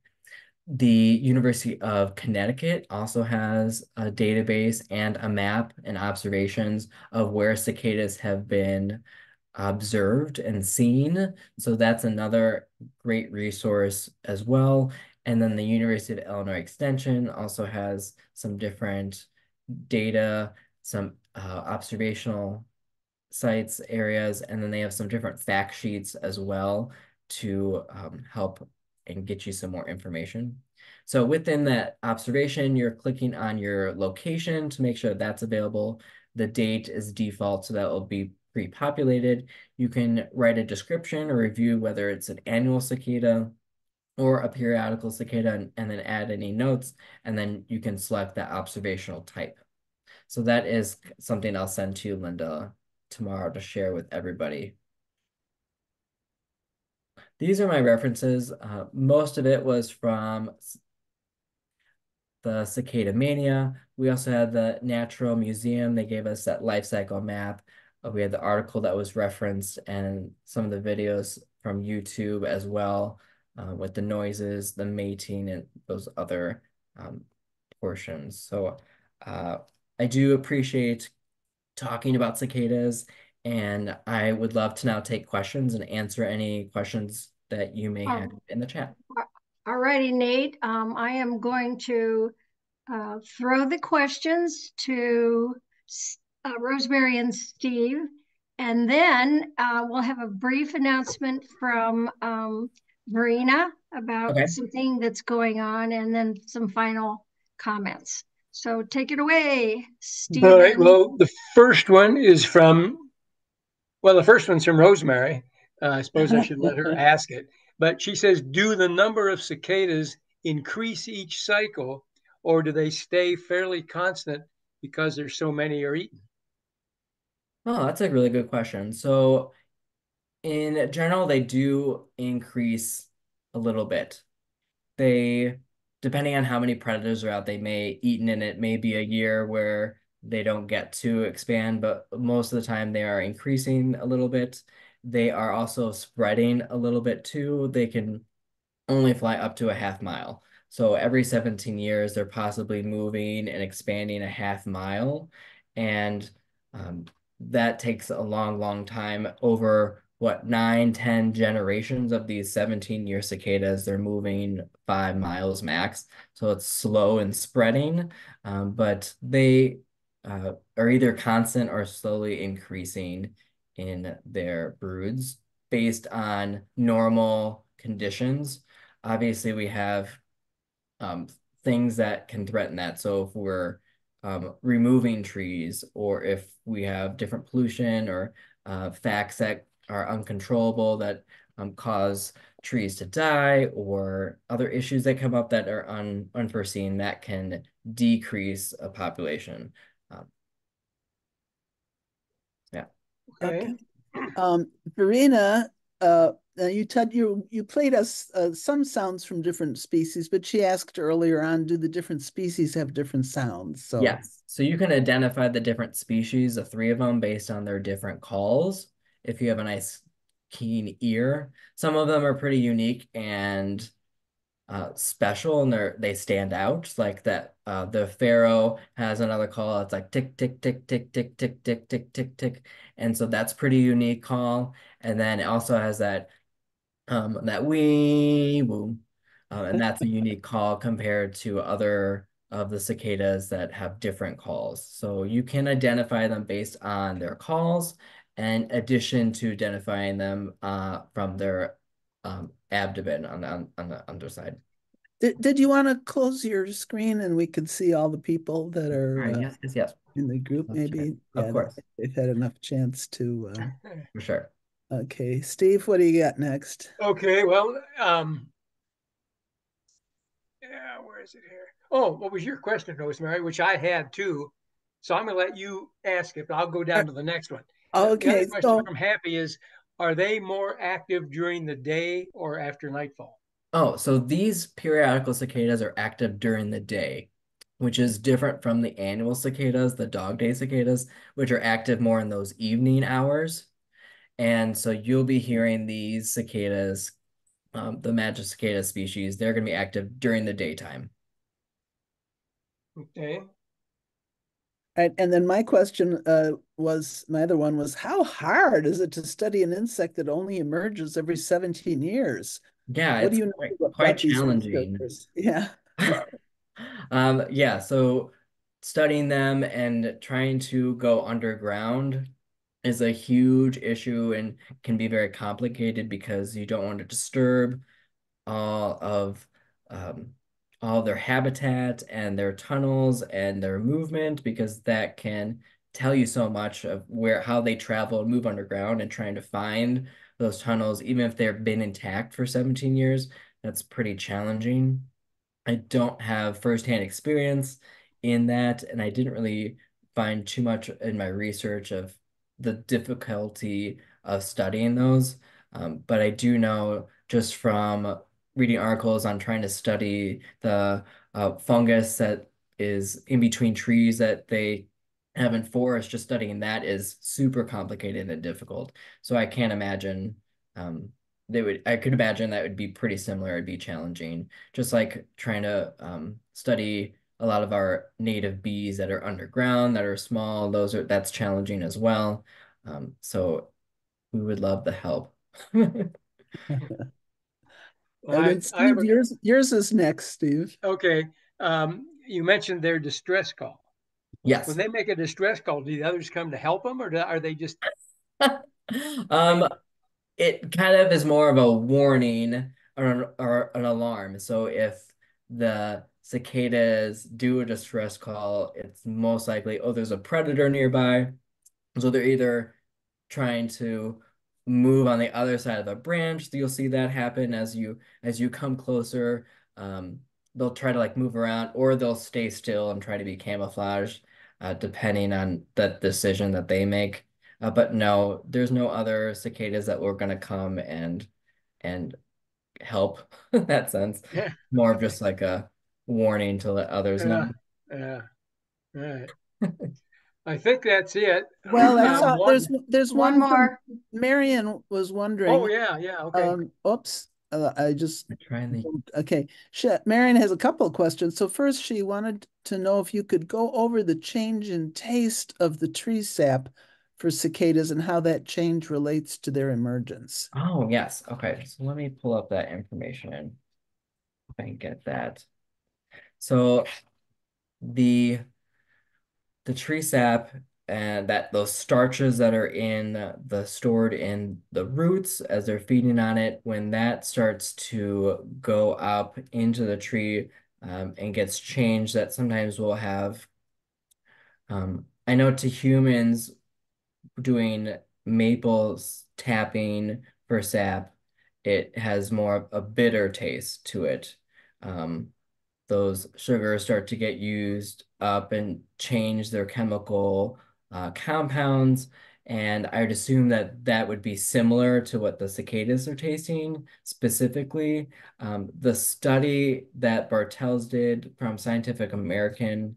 The University of Connecticut also has a database and a map and observations of where cicadas have been observed and seen. So that's another great resource as well. And then the University of Illinois Extension also has some different data, some observational sites, areas, and then they have some different fact sheets as well to help and get you some more information. So within that observation, you're clicking on your location to make sure that's available. The date is default, so that will be pre-populated. You can write a description or review whether it's an annual cicada or a periodical cicada and then add any notes, and then you can select that observational type. So that is something I'll send to you, Linda, tomorrow to share with everybody. These are my references. Most of it was from the Cicada Mania. We also had the Natural Museum. They gave us that life cycle map. We had the article that was referenced and some of the videos from YouTube as well, with the noises, the mating, and those other portions. So uh, I do appreciate talking about cicadas, and I would love to now take questions and answer any questions that you may have
Um,
in the chat.
all righty, Nate. I am going to throw the questions to Rosemary and Steve, and then we'll have a brief announcement from Verena about
Okay.
something that's going on, and then some final comments. So take it away,
All right.
Stephen.
Well, the first one is the first one's from Rosemary. I suppose I should let her ask it. But she says, do the number of cicadas increase each cycle, or do they stay fairly constant because there's so many are eaten?
Oh, that's a really good question. So in general, they do increase a little bit. They, depending on how many predators are out, they may eaten in it may be a year where they don't get to expand, but most of the time they are increasing a little bit. They are also spreading a little bit too. They can only fly up to a half mile. So every 17 years, they're possibly moving and expanding a half mile. And um, that takes a long, long time over what, 9, 10 generations of these 17-year cicadas. They're moving 5 miles max. So it's slow and spreading, but they are either constant or slowly increasing in their broods based on normal conditions. Obviously, we have um, things that can threaten that. So if we're removing trees, or if we have different pollution or facts that are uncontrollable that cause trees to die, or other issues that come up that are unforeseen, that can decrease a population. Um, yeah.
Okay.
Okay. Verena, you played us some sounds from different species, but she asked earlier on, do the different species have different sounds? So
Yes. So you can identify the different species, the three of them, based on their different calls. If you have a nice keen ear, some of them are pretty unique and special, and they stand out. Like that, the pharaoh has another call. It's like tick tick tick tick tick tick tick tick tick tick, and so that's pretty unique call. And then it also has that wee woo, and that's a unique call compared to other of the cicadas that have different calls. So you can identify them based on their calls, in addition to identifying them from their abdomen on the underside.
did you want to close your screen and we could see all the people that
All right.
are
Yes. Yes. Yes.
in the group?
Let's check.
Maybe,
Of
yeah,
course.
they've had enough chance to.
For sure.
Okay, Steve, what do you got next?
Okay. Well, yeah, where is it here? Oh, what was your question, Rosemary? Which I had too. So I'm going to let you ask it, but I'll go down to the next one. The other
Okay,
question
so
from Happy is, are they more active during the day or after nightfall?
Oh, so these periodical cicadas are active during the day, which is different from the annual cicadas, the dog day cicadas, which are active more in those evening hours. And so you'll be hearing these cicadas, the magic cicada species, they're going to be active during the daytime.
Okay.
right, and then my question my other one was, how hard is it to study an insect that only emerges every 17 years?
Yeah,
What do
it's
you
quite,
know
quite
about these
challenging.
researchers? Yeah.
Yeah, so studying them and trying to go underground is a huge issue and can be very complicated because you don't want to disturb all of um, all their habitat and their tunnels and their movement, because that can tell you so much of how they travel and move underground, and trying to find those tunnels, even if they've been intact for 17 years, that's pretty challenging. I don't have firsthand experience in that, and I didn't really find too much in my research of the difficulty of studying those. But I do know just from reading articles on trying to study the fungus that is in between trees that they have in forest, just studying that is super complicated and difficult. So I can't imagine I could imagine that would be pretty similar. It'd be challenging. Just like trying to study a lot of our native bees that are underground, that are small, that's challenging as well. So we would love the help.
And then
I have
Steve, yours is next, Steve.
okay. You mentioned their distress call. When
Yes.
they make a distress call, do the others come to help them, or are they just?
Um, it kind of is more of a warning or an alarm. So if the cicadas do a distress call, it's most likely, oh, there's a predator nearby. So they're either trying to move on the other side of the branch. You'll see that happen as you come closer. They'll try to like move around, or they'll stay still and try to be camouflaged, depending on the decision that they make. But no, there's no other cicadas that were gonna come and help in that sense.
Yeah,
More of just like a warning to let others know.
yeah, yeah. All right. I think that's it.
Well, I
No,
saw
One.
there's
one
one from
more.
Marion was
Oh
wondering.
yeah, yeah. Okay.
Oops, I just
I try and
okay. Marion has a couple of questions. So first, she wanted to know if you could go over the change in taste of the tree sap for cicadas and how that change relates to their emergence.
Oh, yes. Okay. So let me pull up that information if I can get that. So the the tree sap and that those starches that are in the stored in the roots as they're feeding on it, when that starts to go up into the tree and gets changed, that sometimes we'll have I know to humans doing maple tapping for sap, it has more of a bitter taste to it. Um, those sugars start to get used up and change their chemical compounds. And I would assume that that would be similar to what the cicadas are tasting specifically. The study that Bartels did from Scientific American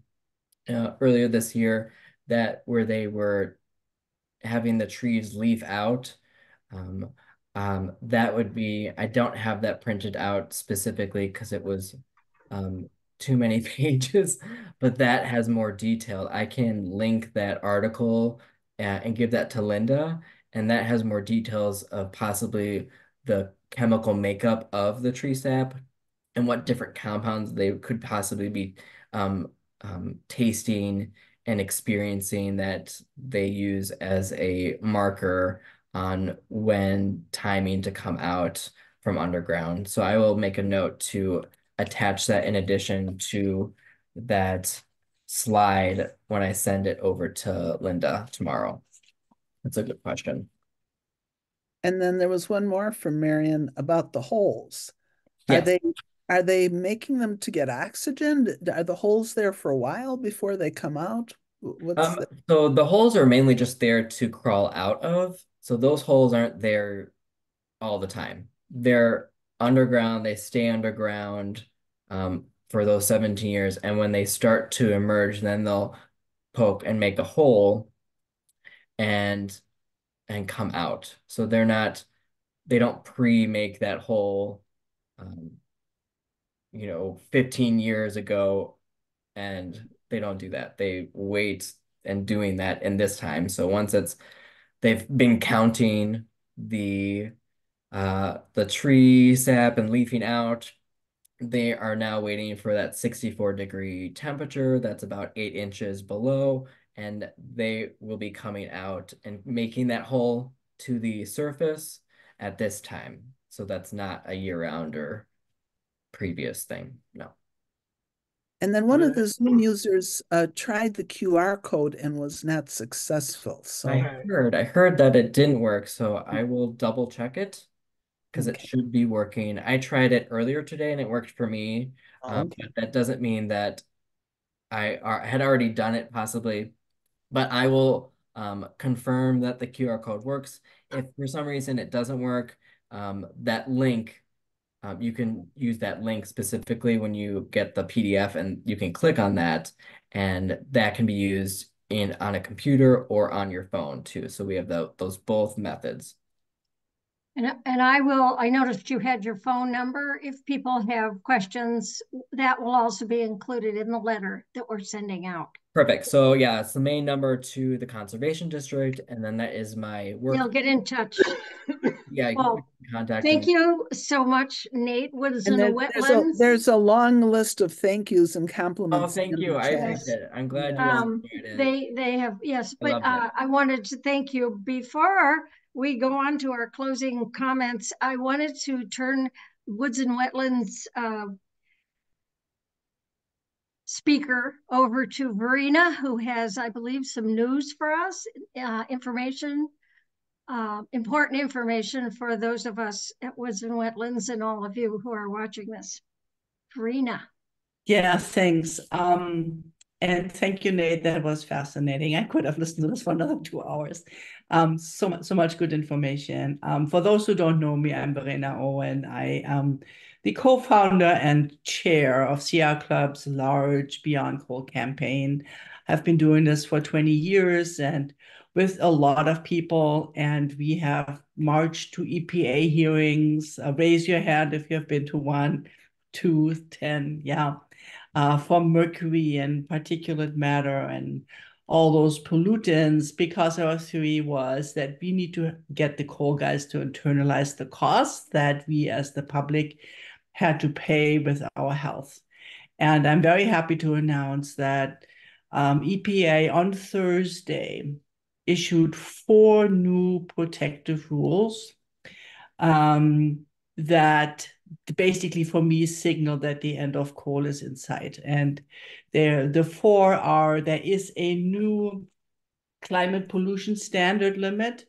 earlier this year, that where they were having the trees leaf out. Um, that would be, I don't have that printed out specifically because it was too many pages, but that has more detail. I can link that article and give that to Linda, and that has more details of possibly the chemical makeup of the tree sap and what different compounds they could possibly be um, tasting and experiencing that they use as a marker on when timing to come out from underground. So I will make a note to attach that in addition to that slide when I send it over to Linda tomorrow. That's a good question.
And then there was one more from Marion about the holes. Are
Yes.
they are they making them to get oxygen? Are the holes there for a while before they come out? What's the
So the holes are mainly just there to crawl out of. So those holes aren't there all the time. They're underground, they stay underground for those 17 years. And when they start to emerge, then they'll poke and make a hole and come out. So they don't pre-make that hole, um, 15 years ago, and they don't do that. They wait and doing that in this time. So once they've been counting the tree sap and leafing out. They are now waiting for that 64-degree temperature that's about 8 inches below, and they will be coming out and making that hole to the surface at this time. So that's not a year-round or previous thing. No.
And then one of the Zoom users tried the QR code and was not successful. So,
Right.
I heard that it didn't work, so I will double check it because it
okay.
should be working. I tried it earlier today and it worked for me.
Okay.
But that doesn't mean that I had already done it possibly. But I will confirm that the QR code works. If for some reason it doesn't work, that link, you can use that link specifically when you get the PDF, and you can click on that, and that can be used on a computer or on your phone too. So we have those both methods.
And I noticed you had your phone number. If people have questions, that will also be included in the letter that we're sending out.
Perfect. So yeah, it's the main number to the Conservation District, and then that is my work.
They'll get in touch.
Yeah, you
well,
can contact
thank
me.
you so much, Nate. Woods and Wetlands.
There's a long list of thank yous and
Oh,
compliments.
thank you. I appreciate it. I'm glad you all enjoyed it.
They have, yes,
I
but
loved it.
I wanted to thank you. Before we go on to our closing comments, I wanted to turn Woods and Wetlands speaker over to Verena, who has, I believe, some news for us, information, important information for those of us at Woods and Wetlands and all of you who are watching this. Verena.
Yeah, thanks. And thank you, Nate. That was fascinating. I could have listened to this for another 2 hours. So much good information. For those who don't know me, I'm Verena Owen. I am the co-founder and chair of Sierra Club's large Beyond Coal campaign. I've been doing this for 20 years and with a lot of people, and we have marched to EPA hearings. Raise your hand if you have been to 1, 2, 10, yeah. For mercury and particulate matter and all those pollutants, because our theory was that we need to get the coal guys to internalize the costs that we as the public had to pay with our health. And I'm very happy to announce that EPA on Thursday issued 4 new protective rules that basically for me signal that the end of coal is in sight. And the 4 are: there is a new climate pollution standard limit,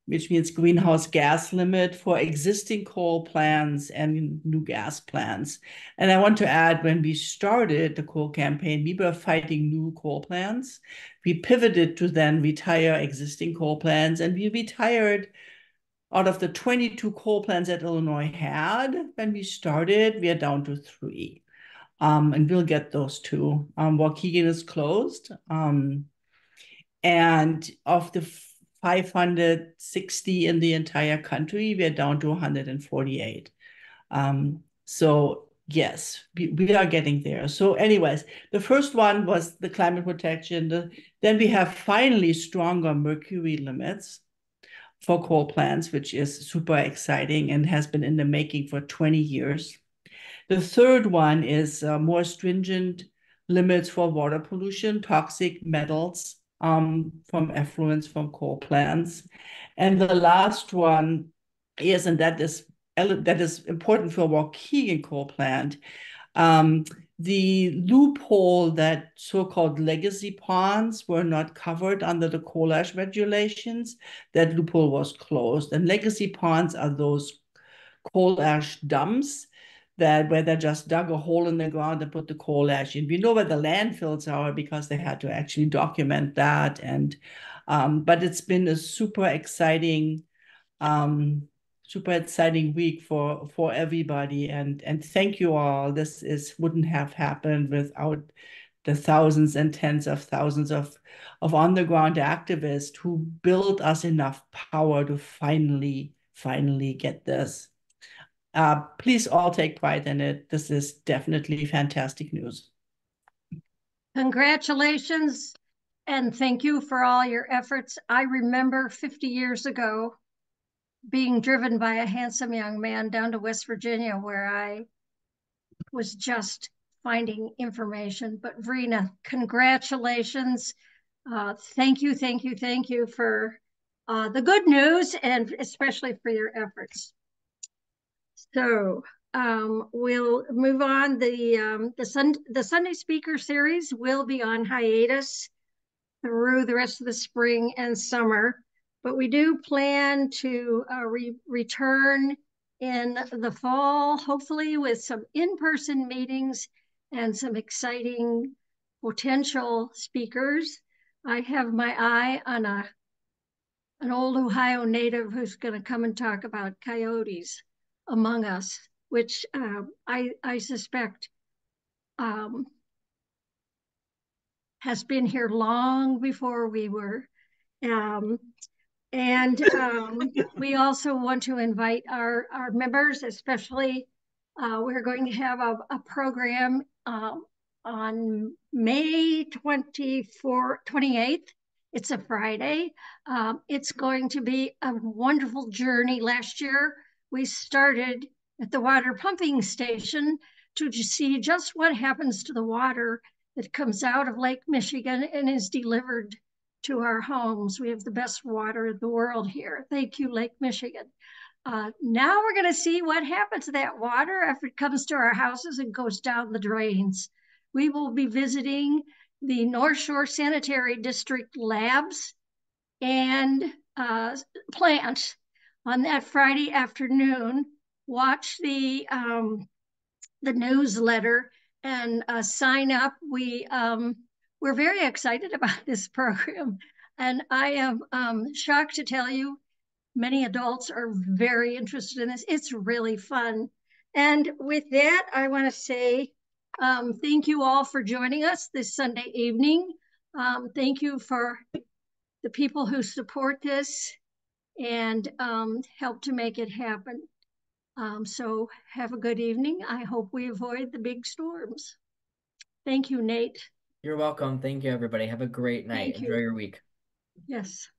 which means greenhouse gas limit for existing coal plants and new gas plants. And I want to add, when we started the coal campaign, we were fighting new coal plants. We pivoted to then retire existing coal plants, and we retired out of the 22 coal plants that Illinois had when we started, we are down to 3. And we'll get those 2. Waukegan is closed. And of the 560 in the entire country, we are down to 148. So yes, we are getting there. So anyways, the first one was the climate protection. Then we have finally stronger mercury limits for coal plants, which is super exciting and has been in the making for 20 years. The third one is more stringent limits for water pollution, toxic metals from effluents from coal plants. And the last one is, and that is important for Waukegan coal plant, the loophole that so-called legacy ponds were not covered under the coal ash regulations, that loophole was closed. And legacy ponds are those coal ash dumps where they just dug a hole in the ground and put the coal ash in. We know where the landfills are because they had to actually document that. And but it's been a super exciting week for everybody, and thank you all. This wouldn't have happened without the thousands and tens of thousands of on-the-ground activists who built us enough power to finally get this. Please all take pride in it. This is definitely fantastic news.
Congratulations, and thank you for all your efforts. I remember 50 years ago being driven by a handsome young man down to West Virginia, where I was just finding information. But Verena, congratulations. Thank you for the good news, and especially for your efforts. So we'll move on. The Sunday Speaker Series will be on hiatus through the rest of the spring and summer, but we do plan to return in the fall, hopefully with some in-person meetings and some exciting potential speakers. I have my eye on an old Ohio native who's going to come and talk about coyotes among us, which I suspect has been here long before we were. We also want to invite our members, especially we're going to have a program on May 28th. It's a Friday. It's going to be a wonderful journey. Last year, we started at the water pumping station to see just what happens to the water that comes out of Lake Michigan and is delivered to our homes. We have the best water in the world here. Thank you, Lake Michigan. Now we're going to see what happens to that water after it comes to our houses and goes down the drains. We will be visiting the North Shore Sanitary District labs and plant on that Friday afternoon. Watch the newsletter and sign up. We're very excited about this program, and I am shocked to tell you many adults are very interested in this. It's really fun. And with that, I want to say thank you all for joining us this Sunday evening. Thank you for the people who support this and help to make it happen. So have a good evening. I hope we avoid the big storms. Thank you, Nate.
You're welcome. Thank you, everybody. Have a great night.
Thank you.
Enjoy your week.
Yes.